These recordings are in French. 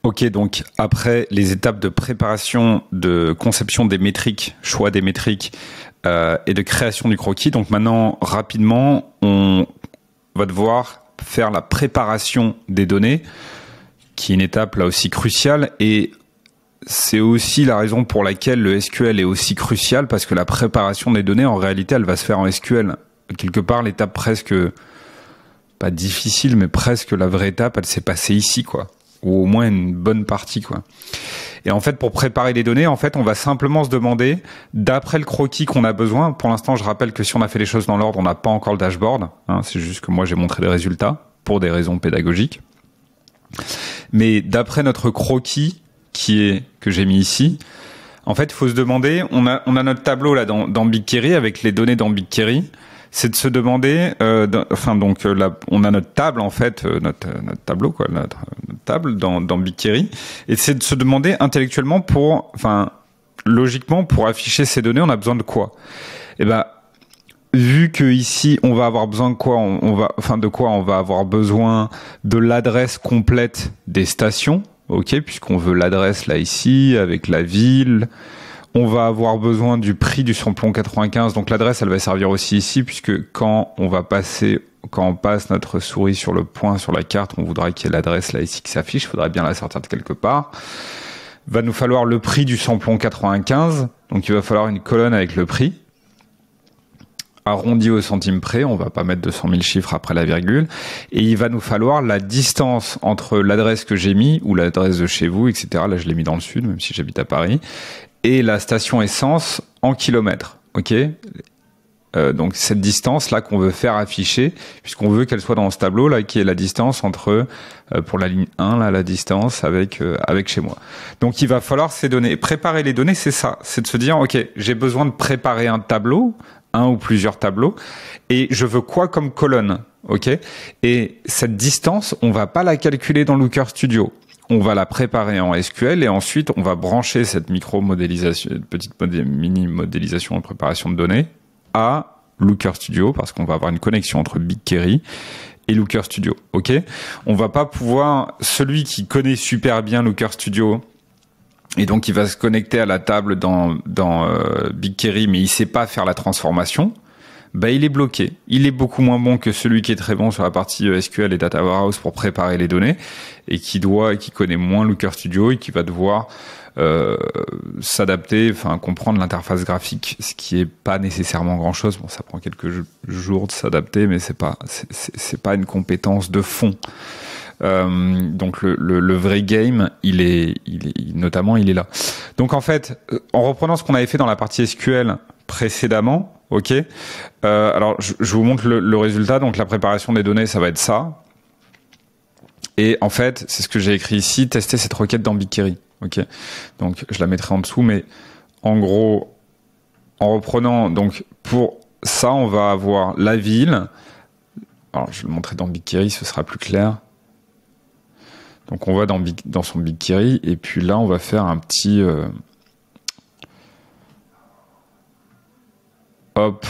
Ok, donc après les étapes de préparation, de conception des métriques, choix des métriques et de création du croquis, donc maintenant rapidement on va devoir faire la préparation des données, qui est une étape là aussi cruciale, et c'est aussi la raison pour laquelle le SQL est aussi crucial, parce que la préparation des données en réalité elle va se faire en SQL. Quelque part l'étape presque, pas difficile, mais presque la vraie étape, elle s'est passée ici quoi. Ou au moins une bonne partie quoi. Et en fait, pour préparer les données, en fait, on va simplement se demander, d'après le croquis qu'on a besoin, pour l'instant, je rappelle que si on a fait les choses dans l'ordre, on n'a pas encore le dashboard, hein, c'est juste que moi j'ai montré les résultats pour des raisons pédagogiques. Mais d'après notre croquis que j'ai mis ici, en fait, il faut se demander, on a notre tableau là dans BigQuery avec les données dans BigQuery. C'est de se demander, là, on a notre table en fait, notre tableau quoi, notre table dans BigQuery, et c'est de se demander intellectuellement logiquement pour afficher ces données, on a besoin de quoi? Et ben, vu que ici on va avoir besoin de quoi, on va avoir besoin de l'adresse complète des stations, ok, puisqu'on veut l'adresse là ici avec la ville. On va avoir besoin du prix du samplon 95, donc l'adresse elle va servir aussi ici, puisque quand on passe notre souris sur le point sur la carte, on voudra qu'il y ait l'adresse là ici qui s'affiche, il faudrait bien la sortir de quelque part. Va nous falloir le prix du samplon 95, donc il va falloir une colonne avec le prix, arrondi au centime près, on va pas mettre 200 000 chiffres après la virgule, et il va nous falloir la distance entre l'adresse que j'ai mis, ou l'adresse de chez vous, etc. Là je l'ai mis dans le sud, même si j'habite à Paris, et la station essence en kilomètres, ok. Donc cette distance là qu'on veut faire afficher, puisqu'on veut qu'elle soit dans ce tableau là, qui est la distance entre pour la ligne 1 là, la distance avec chez moi. Donc il va falloir ces données, préparer les données, c'est ça, c'est de se dire ok, j'ai besoin de préparer un tableau, un ou plusieurs tableaux, et je veux quoi comme colonne, ok. Et cette distance, on va pas la calculer dans Looker Studio. On va la préparer en SQL et ensuite on va brancher cette micro-modélisation, mini-modélisation en préparation de données à Looker Studio, parce qu'on va avoir une connexion entre BigQuery et Looker Studio. Ok, on va pas pouvoir, celui qui connaît super bien Looker Studio et donc il va se connecter à la table dans BigQuery, mais il sait pas faire la transformation. Bah, il est bloqué. Il est beaucoup moins bon que celui qui est très bon sur la partie SQL et Data Warehouse pour préparer les données et qui connaît moins Looker Studio et qui va devoir s'adapter, comprendre l'interface graphique, ce qui est pas nécessairement grand chose. Bon, ça prend quelques jours de s'adapter, mais c'est pas une compétence de fond. Donc le vrai game, il est là. Donc en fait, en reprenant ce qu'on avait fait dans la partie SQL précédemment, ok. Alors je vous montre le résultat. Donc la préparation des données, ça va être ça. Et en fait, c'est ce que j'ai écrit ici. Tester cette requête dans BigQuery. Ok. Donc je la mettrai en dessous, mais en gros, en reprenant, donc pour ça, on va avoir la ville. Alors je vais le montrer dans BigQuery, ce sera plus clair. Donc on va dans son BigQuery et puis là on va faire un petit hop,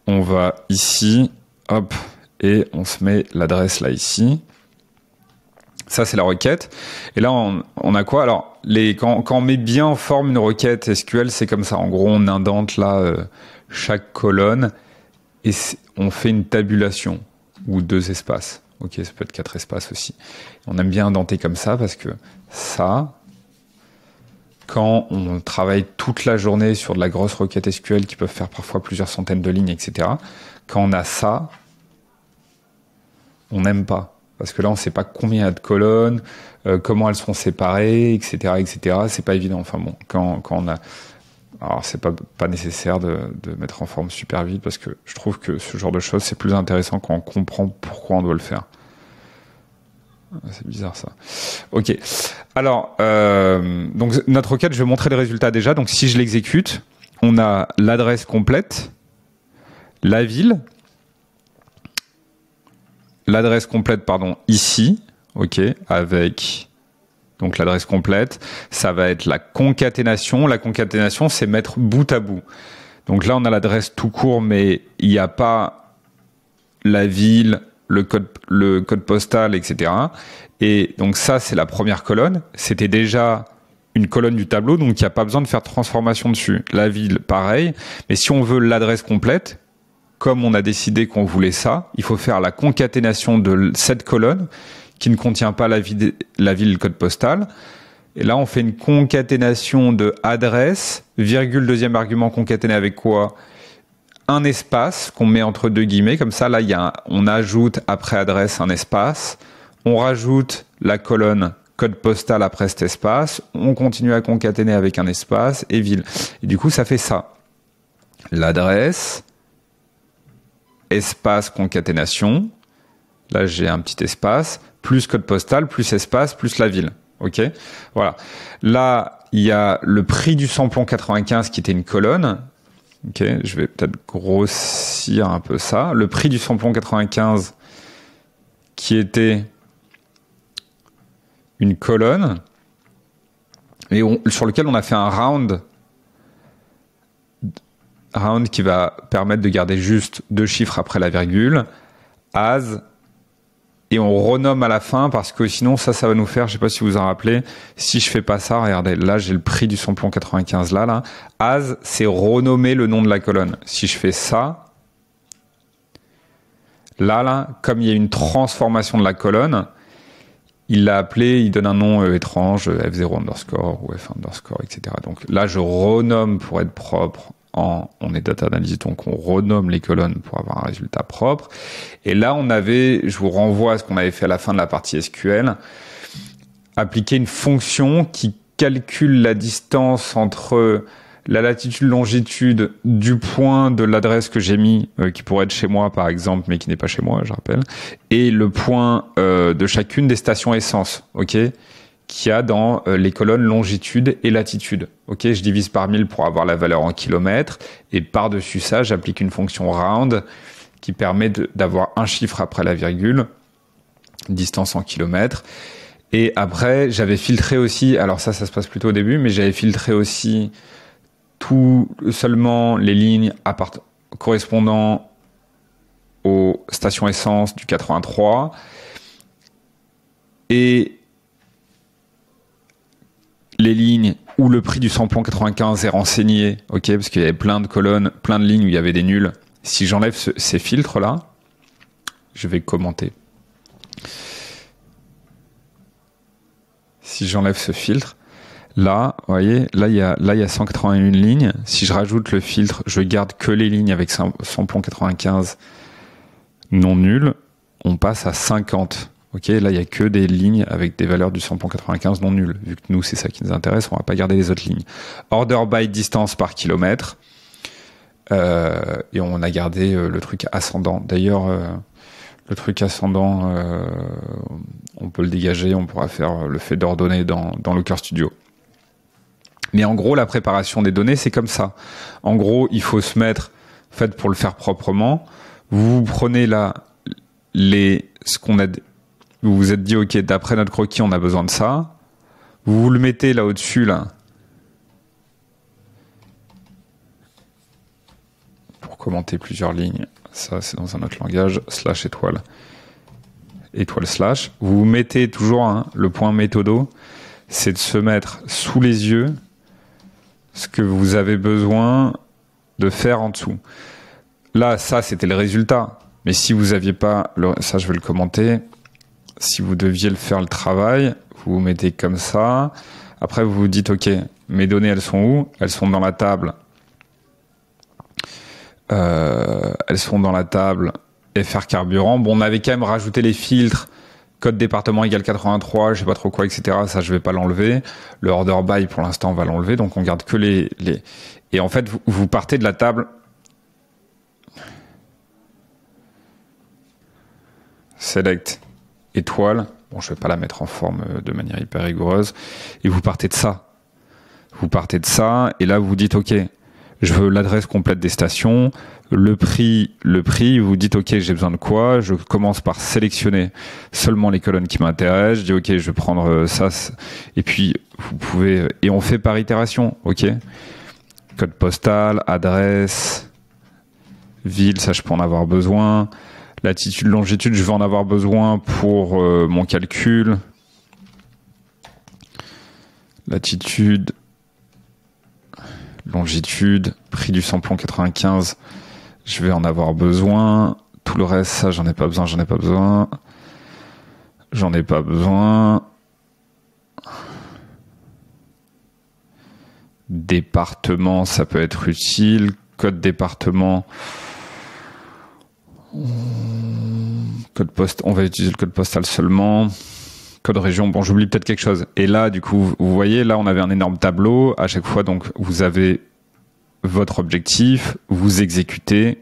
on va ici, hop, et on se met l'adresse là ici. Ça c'est la requête. Et là on a quoi? Alors quand on met bien en forme une requête SQL, c'est comme ça. En gros on indente là chaque colonne et on fait une tabulation ou 2 espaces. Ok, ça peut être 4 espaces aussi. On aime bien indenter comme ça parce que ça, quand on travaille toute la journée sur de la grosse requête SQL qui peuvent faire parfois plusieurs centaines de lignes, etc., quand on a ça, on n'aime pas. Parce que là, on ne sait pas combien il y a de colonnes, comment elles seront séparées, etc., etc. C'est pas évident. Enfin bon, quand on a... Alors, c'est pas nécessaire de mettre en forme super vite parce que je trouve que ce genre de choses, c'est plus intéressant quand on comprend pourquoi on doit le faire. C'est bizarre, ça. Ok. Alors, donc, notre requête, je vais montrer les résultats déjà. Donc, si je l'exécute, on a l'adresse complète, la ville, l'adresse complète, ici. Ok. Avec... Donc l'adresse complète, ça va être la concaténation. La concaténation, c'est mettre bout à bout. Donc là, on a l'adresse tout court, mais il n'y a pas la ville le code postal, etc. Et donc ça, c'est la première colonne. C'était déjà une colonne du tableau, donc il n'y a pas besoin de faire de transformation dessus. La ville, pareil. Mais si on veut l'adresse complète, comme on a décidé qu'on voulait ça, il faut faire la concaténation de cette colonne qui ne contient pas la ville code postal. Et là, on fait une concaténation de adresse, virgule, deuxième argument concaténé avec quoi? Un espace qu'on met entre deux guillemets. Comme ça, là, on ajoute après adresse un espace. On rajoute la colonne code postal après cet espace. On continue à concaténer avec un espace et ville. Et du coup, ça fait ça. L'adresse, espace, concaténation. Là, j'ai un petit espace, plus code postal, plus espace, plus la ville. OK? Voilà. Là, il y a le prix du samplon 95 qui était une colonne. OK, je vais peut-être grossir un peu ça. Le prix du samplon 95 qui était une colonne et sur lequel on a fait un round qui va permettre de garder juste 2 chiffres après la virgule, as, et on renomme à la fin parce que sinon ça va nous faire, je sais pas si vous vous en rappelez, si je fais pas ça, regardez, là j'ai le prix du samplon 95 là, as, c'est renommer le nom de la colonne. Si je fais ça, là, comme il y a une transformation de la colonne, il l'a appelé, il donne un nom étrange, F0 underscore ou F underscore, etc. Donc là, je renomme pour être propre. On est data analyst, donc on renomme les colonnes pour avoir un résultat propre. Et là, je vous renvoie à ce qu'on avait fait à la fin de la partie SQL, appliquer une fonction qui calcule la distance entre la latitude-longitude du point de l'adresse que j'ai mis, qui pourrait être chez moi par exemple, mais qui n'est pas chez moi, je rappelle, et le point de chacune des stations essence, ok, qu'il y a dans les colonnes longitude et latitude. Ok, je divise par 1000 pour avoir la valeur en kilomètres, et par-dessus ça, j'applique une fonction round qui permet d'avoir un chiffre après la virgule, distance en kilomètres. Et après, j'avais filtré aussi, alors ça se passe plutôt au début, mais j'avais filtré aussi seulement les lignes correspondant aux stations essence du 83 et les lignes où le prix du samplon 95 est renseigné, ok, parce qu'il y avait plein de colonnes, plein de lignes où il y avait des nuls. Si j'enlève ces filtres-là, je vais commenter. Si j'enlève ce filtre, là, vous voyez, là il y a 181 lignes. Si je rajoute le filtre, je garde que les lignes avec samplon 95 non nul. On passe à 50. Ok, là il y a que des lignes avec des valeurs du samplon 95 non nul. Vu que nous c'est ça qui nous intéresse, on va pas garder les autres lignes. Order by distance par kilomètre. Et on a gardé le truc ascendant. D'ailleurs, le truc ascendant, on peut le dégager, on pourra faire le fait d'ordonner dans Looker Studio. Mais en gros, la préparation des données, c'est comme ça. En gros, il faut se mettre, en fait, pour le faire proprement, vous prenez là vous vous êtes dit, ok, d'après notre croquis, on a besoin de ça. Vous le mettez là au-dessus, là. Pour commenter plusieurs lignes. Ça, c'est dans un autre langage, / étoile. Étoile /. Vous mettez toujours le point méthodo, c'est de se mettre sous les yeux ce que vous avez besoin de faire en dessous. Là, ça, c'était le résultat. Mais si vous n'aviez pas, ça, je vais le commenter. Si vous deviez le faire le travail, vous vous mettez comme ça. Après, vous vous dites, ok, mes données, elles sont où? Elles sont dans la table. Elles sont dans la table FR carburant. Bon, on avait quand même rajouté les filtres. Code département égale 83, je sais pas trop quoi, etc. Ça, je vais pas l'enlever. Le order by, pour l'instant, on va l'enlever. Donc, on garde que les... Et en fait, vous partez de la table... Select étoile. Bon, je vais pas la mettre en forme de manière hyper rigoureuse. Et vous partez de ça. Vous partez de ça. Et là, vous dites, OK, je veux l'adresse complète des stations. Le prix, vous dites, OK, j'ai besoin de quoi? Je commence par sélectionner seulement les colonnes qui m'intéressent. Je dis, OK, je vais prendre ça. Et puis, vous pouvez... Et on fait par itération, OK? Code postal, adresse, ville, ça, je peux en avoir besoin. Latitude, longitude, je vais en avoir besoin pour mon calcul. Latitude, longitude, prix du samplon 95, je vais en avoir besoin. Tout le reste, ça, j'en ai pas besoin, j'en ai pas besoin. J'en ai pas besoin. Département, ça peut être utile. Code département. Code post, on va utiliser le code postal seulement. Code région, bon, j'oublie peut-être quelque chose. Et là, du coup, vous voyez, là, on avait un énorme tableau. À chaque fois, donc, vous avez votre objectif, vous exécutez.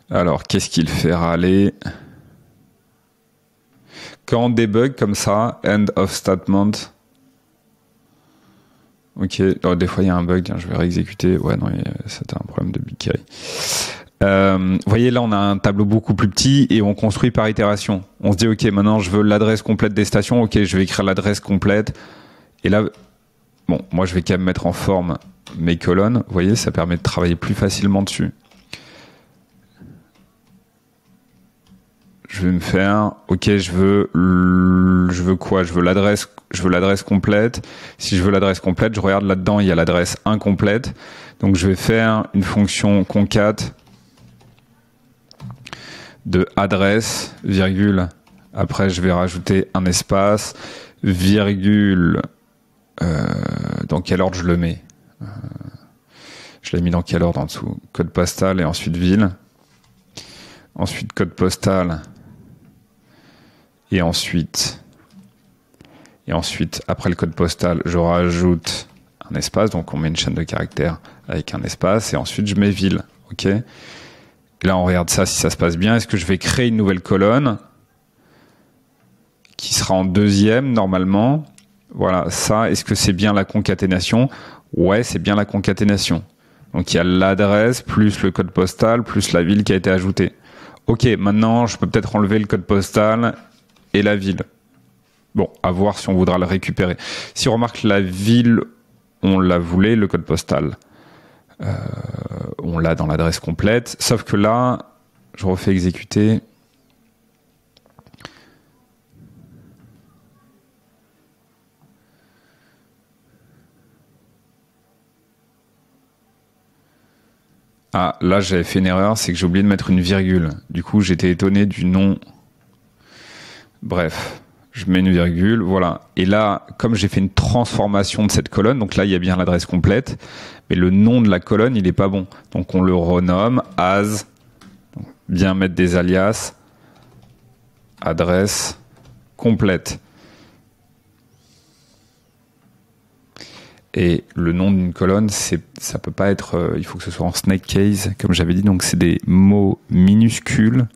Alors, qu'est-ce qu'il fait râler? Quand on débug comme ça, end of statement. Ok, oh, des fois il y a un bug, tiens, je vais réexécuter. Ouais, non, c'était un problème de BK. Vous voyez, là, on a un tableau beaucoup plus petit et on construit par itération. On se dit, ok, maintenant, je veux l'adresse complète des stations. Ok, je vais écrire l'adresse complète. Et là, bon, moi, je vais quand même mettre en forme mes colonnes. Vous voyez, ça permet de travailler plus facilement dessus. Je vais me faire, ok, je veux quoi? Je veux l'adresse complète. Si je veux l'adresse complète, je regarde là-dedans, il y a l'adresse incomplète. Donc, je vais faire une fonction concat de adresse, virgule. Après, je vais rajouter un espace, virgule. Dans quel ordre je le mets? Je l'ai mis dans quel ordre en dessous? Code postal et ensuite ville. Ensuite, code postal. Et ensuite, après le code postal, je rajoute un espace. Donc, on met une chaîne de caractères avec un espace. Et ensuite, je mets ville. OK? Et là, on regarde ça si ça se passe bien. Est-ce que je vais créer une nouvelle colonne qui sera en deuxième, normalement? Voilà, ça, est-ce que c'est bien la concaténation? Ouais, c'est bien la concaténation. Donc, il y a l'adresse, plus le code postal, plus la ville qui a été ajoutée. OK, maintenant, je peux peut-être enlever le code postal et la ville. Bon, à voir si on voudra le récupérer. Si on remarque la ville, on la voulait, le code postal, on l'a dans l'adresse complète. Sauf que là, je refais exécuter. Ah, là, j'avais fait une erreur, c'est que j'ai oublié de mettre une virgule. Du coup, j'étais étonné du nom. Bref, je mets une virgule, voilà. Et là, comme j'ai fait une transformation de cette colonne, donc là, il y a bien l'adresse complète, mais le nom de la colonne, il n'est pas bon. Donc, on le renomme as, bien mettre des alias, adresse complète. Et le nom d'une colonne, ça peut pas être, il faut que ce soit en snake case, comme j'avais dit, donc c'est des mots minuscules,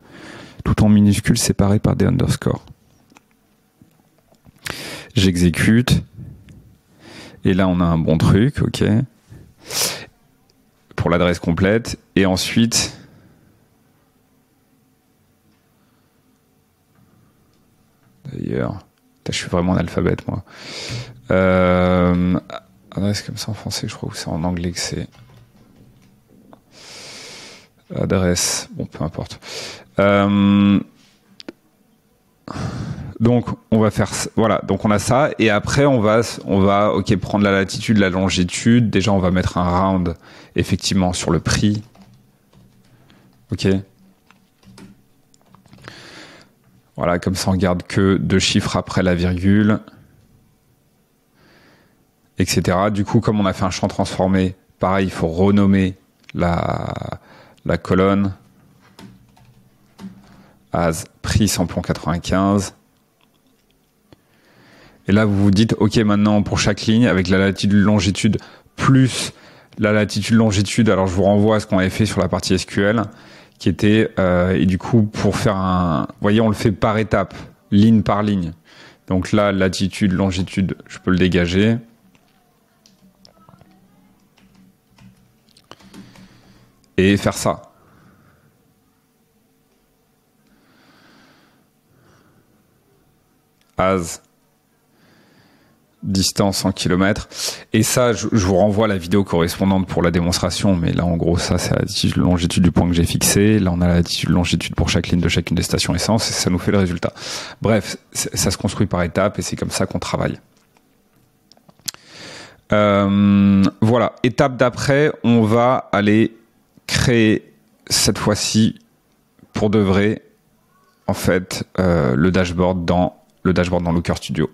tout en minuscules séparés par des underscores. J'exécute. Et là, on a un bon truc, ok. Pour l'adresse complète. Et ensuite, d'ailleurs, je suis vraiment analphabète, moi. Adresse comme ça en français, je crois que c'est en anglais que c'est. Adresse, bon, peu importe. Donc, on va faire, voilà. Donc, on a ça. Et après, on va, ok, prendre la latitude, la longitude. Déjà, on va mettre un round, effectivement, sur le prix. Ok. Voilà, comme ça, on garde que 2 chiffres après la virgule, etc. Du coup, comme on a fait un champ transformé, pareil, il faut renommer la colonne as prix samplon 95. Et là, vous vous dites, ok, maintenant, pour chaque ligne, avec la latitude, longitude, plus la latitude, longitude, alors je vous renvoie à ce qu'on avait fait sur la partie SQL, qui était, et du coup, pour faire un, vous voyez, on le fait par étape, ligne par ligne. Donc là, latitude, longitude, je peux le dégager. Et faire ça. As distance en kilomètres. Et ça, je vous renvoie à la vidéo correspondante pour la démonstration. Mais là, en gros, ça, c'est la latitude, longitude du point que j'ai fixé. Là, on a la latitude, longitude pour chaque ligne de chacune des stations essence. Et ça nous fait le résultat. Bref, ça se construit par étapes et c'est comme ça qu'on travaille. Voilà. Étape d'après, on va aller créer cette fois-ci, pour de vrai, en fait, le dashboard dans Looker Studio.